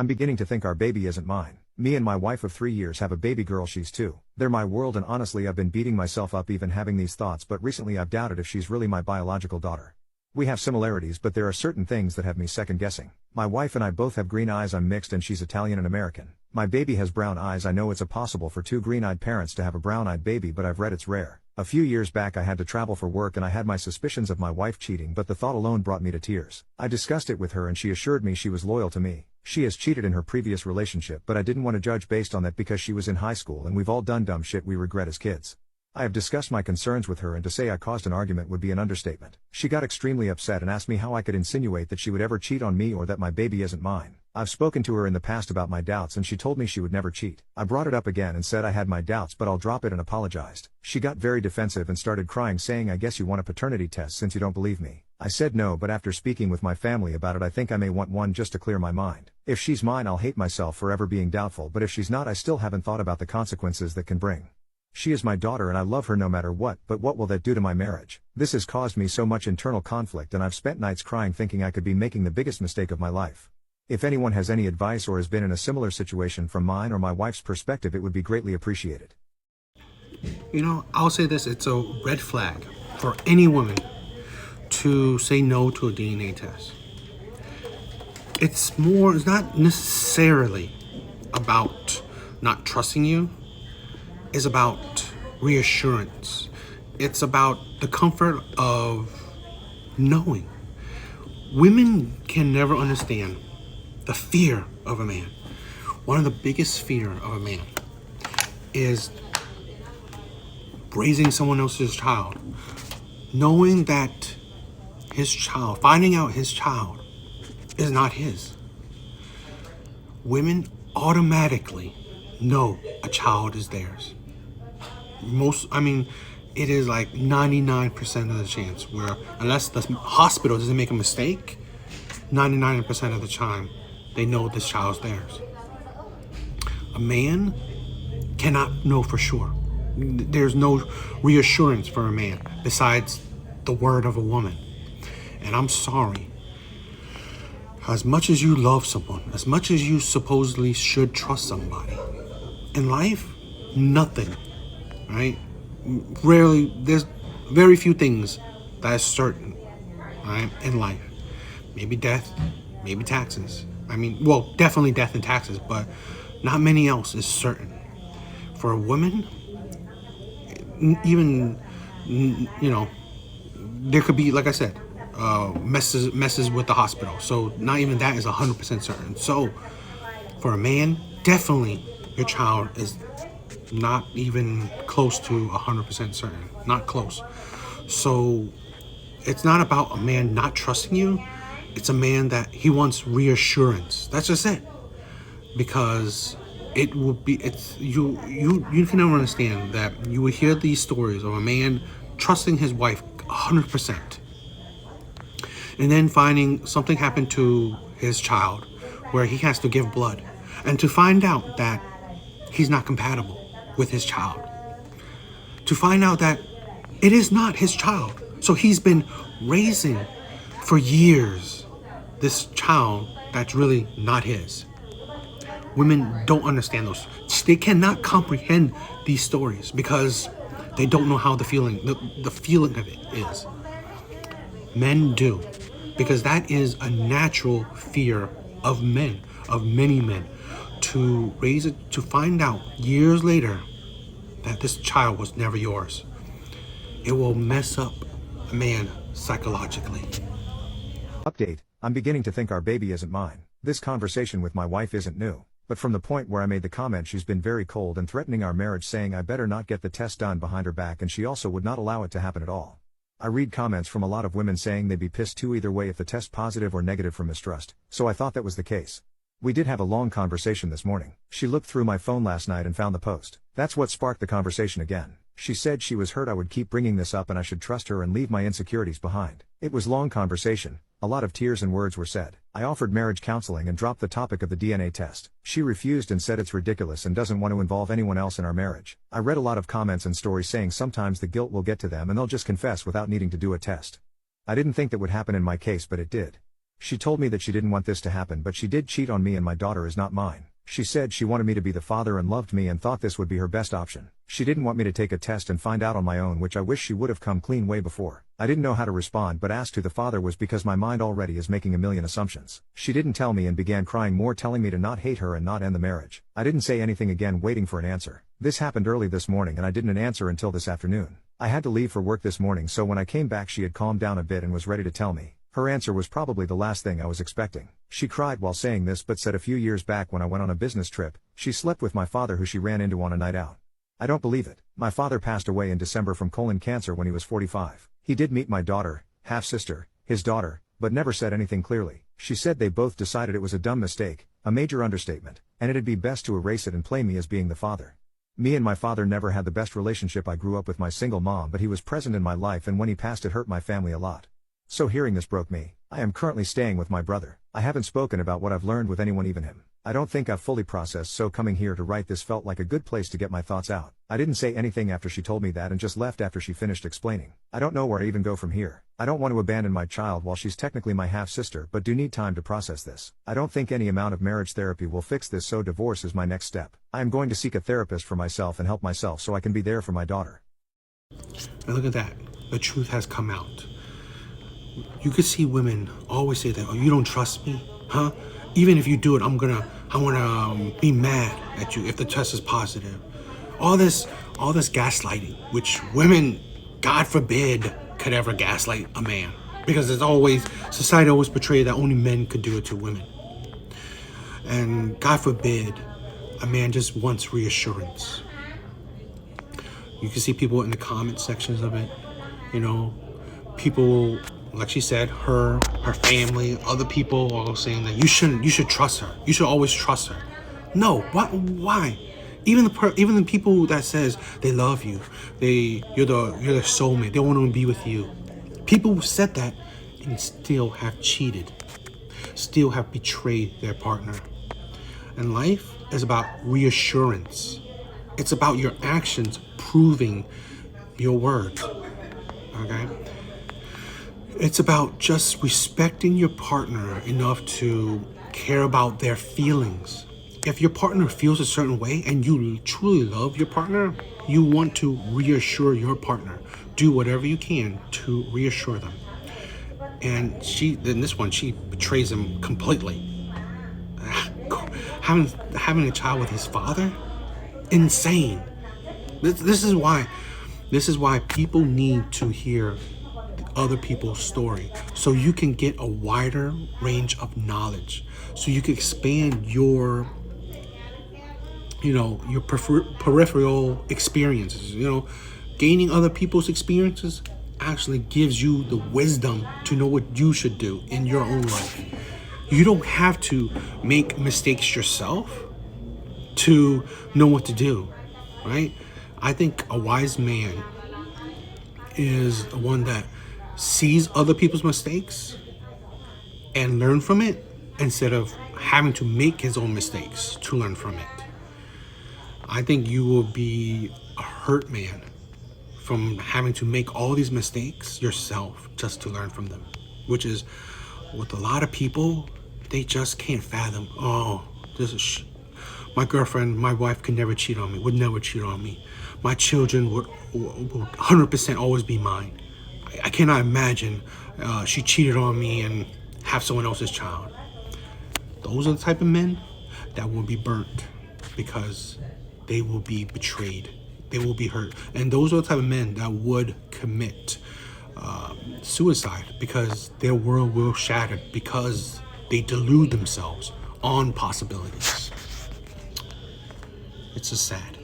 I'm beginning to think our baby isn't mine. Me and my wife of 3 years have a baby girl, she's 2. They're my world, and honestly I've been beating myself up even having these thoughts, but recently I've doubted if she's really my biological daughter. We have similarities, but there are certain things that have me second guessing. My wife and I both have green eyes, I'm mixed, and she's Italian and American. My baby has brown eyes. I know it's impossible for two green-eyed parents to have a brown-eyed baby, but I've read it's rare. A few years back I had to travel for work and I had my suspicions of my wife cheating, but the thought alone brought me to tears. I discussed it with her and she assured me she was loyal to me. She has cheated in her previous relationship, but I didn't want to judge based on that because she was in high school and we've all done dumb shit we regret as kids. I have discussed my concerns with her, and to say I caused an argument would be an understatement. She got extremely upset and asked me how I could insinuate that she would ever cheat on me or that my baby isn't mine. I've spoken to her in the past about my doubts and she told me she would never cheat. I brought it up again and said I had my doubts but I'll drop it, and apologized. She got very defensive and started crying, saying, "I guess you want a paternity test since you don't believe me." I said no, but after speaking with my family about it I think I may want one just to clear my mind. If she's mine I'll hate myself for ever being doubtful, but if she's not I still haven't thought about the consequences that can bring. She is my daughter and I love her no matter what, but what will that do to my marriage? This has caused me so much internal conflict and I've spent nights crying thinking I could be making the biggest mistake of my life. If anyone has any advice or has been in a similar situation from mine or my wife's perspective, it would be greatly appreciated. I'll say this, it's a red flag for any woman to say no to a DNA test. It's not necessarily about not trusting you. It's about reassurance. It's about the comfort of knowing. Women can never understand the fear of a man. One of the biggest fear of a man is raising someone else's child, knowing that finding out his child is not his. Women automatically know a child is theirs. It is like 99% of the chance where, unless the hospital doesn't make a mistake, 99% of the time, they know this child's theirs. A man cannot know for sure. There's no reassurance for a man besides the word of a woman. And I'm sorry. As much as you love someone, as much as you supposedly should trust somebody, in life, nothing, right? Rarely, there's very few things that is certain, right, in life. Maybe death, maybe taxes. Definitely death and taxes, but not many else is certain. For a woman, even, there could be, like I said, messes with the hospital. So not even that is 100% certain. So for a man, definitely your child is not even close to 100% certain. Not close. So it's not about a man not trusting you. It's a man that he wants reassurance. That's just it. Because you can never understand that you would hear these stories of a man trusting his wife 100%. And then finding something happen to his child where he has to give blood. And to find out that he's not compatible with his child. To find out that it is not his child. So he's been raising for years this child that's really not his. Women don't understand those. They cannot comprehend these stories because they don't know how the feeling of it is. Men do, because that is a natural fear of men, of many men, to raise it, to find out years later that this child was never yours. It will mess up a man psychologically. Update: I'm beginning to think our baby isn't mine. This conversation with my wife isn't new, but from the point where I made the comment she's been very cold and threatening our marriage, saying I better not get the test done behind her back, and she also would not allow it to happen at all. I read comments from a lot of women saying they'd be pissed too either way if the test positive or negative from mistrust, so I thought that was the case. We did have a long conversation this morning. She looked through my phone last night and found the post. That's what sparked the conversation again. She said she was hurt I would keep bringing this up and I should trust her and leave my insecurities behind. It was long conversation. A lot of tears and words were said. I offered marriage counseling and dropped the topic of the DNA test. She refused and said it's ridiculous and doesn't want to involve anyone else in our marriage. I read a lot of comments and stories saying sometimes the guilt will get to them and they'll just confess without needing to do a test. I didn't think that would happen in my case, but it did. She told me that she didn't want this to happen, but she did cheat on me and my daughter is not mine. She said she wanted me to be the father and loved me and thought this would be her best option. She didn't want me to take a test and find out on my own, which I wish she would have come clean way before. I didn't know how to respond but asked who the father was because my mind already is making a million assumptions. She didn't tell me and began crying more, telling me to not hate her and not end the marriage. I didn't say anything again, waiting for an answer. This happened early this morning and I didn't answer until this afternoon. I had to leave for work this morning, so when I came back she had calmed down a bit and was ready to tell me. Her answer was probably the last thing I was expecting. She cried while saying this but said a few years back when I went on a business trip, she slept with my father who she ran into on a night out. I don't believe it. My father passed away in December from colon cancer when he was 45. He did meet my daughter, half-sister, his daughter, but never said anything clearly. She said they both decided it was a dumb mistake, a major understatement, and it'd be best to erase it and play me as being the father. Me and my father never had the best relationship. I grew up with my single mom, but he was present in my life, and when he passed it hurt my family a lot. So hearing this broke me. I am currently staying with my brother. I haven't spoken about what I've learned with anyone, even him. I don't think I've fully processed, so coming here to write this felt like a good place to get my thoughts out. I didn't say anything after she told me that and just left after she finished explaining. I don't know where I even go from here. I don't want to abandon my child while she's technically my half-sister, but do need time to process this. I don't think any amount of marriage therapy will fix this, so divorce is my next step. I am going to seek a therapist for myself and help myself so I can be there for my daughter. And look at that. The truth has come out. You could see women always say that, oh, you don't trust me? Huh? Even if you do it, I'm gonna be mad at you if the test is positive. All this gaslighting, which women, God forbid, could ever gaslight a man. Because society always portrays that only men could do it to women. And God forbid, a man just wants reassurance. You can see people in the comment sections of it, people, like she said, her family, other people are saying that you should trust her. You should always trust her. No, why? Even the people that says they love you, you're their soulmate, they want to be with you. People who said that and still have cheated, still have betrayed their partner. And life is about reassurance. It's about your actions proving your word. Okay? It's about just respecting your partner enough to care about their feelings. If your partner feels a certain way and you truly love your partner, you want to reassure your partner. Do whatever you can to reassure them. And in this one, she betrays him completely. Having a child with his father? Insane. This is why people need to hear other people's story, so you can get a wider range of knowledge, so you can expand your peripheral experiences. Gaining other people's experiences actually gives you the wisdom to know what you should do in your own life. You don't have to make mistakes yourself to know what to do, right? I think a wise man is one that sees other people's mistakes and learn from it instead of having to make his own mistakes to learn from it. I think you will be a hurt man from having to make all these mistakes yourself just to learn from them, which is with a lot of people, they just can't fathom, my girlfriend, my wife could never cheat on me, would never cheat on me. My children would 100% always be mine. I cannot imagine she cheated on me and have someone else's child. Those are the type of men that will be burnt because they will be betrayed. They will be hurt. And those are the type of men that would commit suicide because their world will shatter because they delude themselves on possibilities. It's just sad.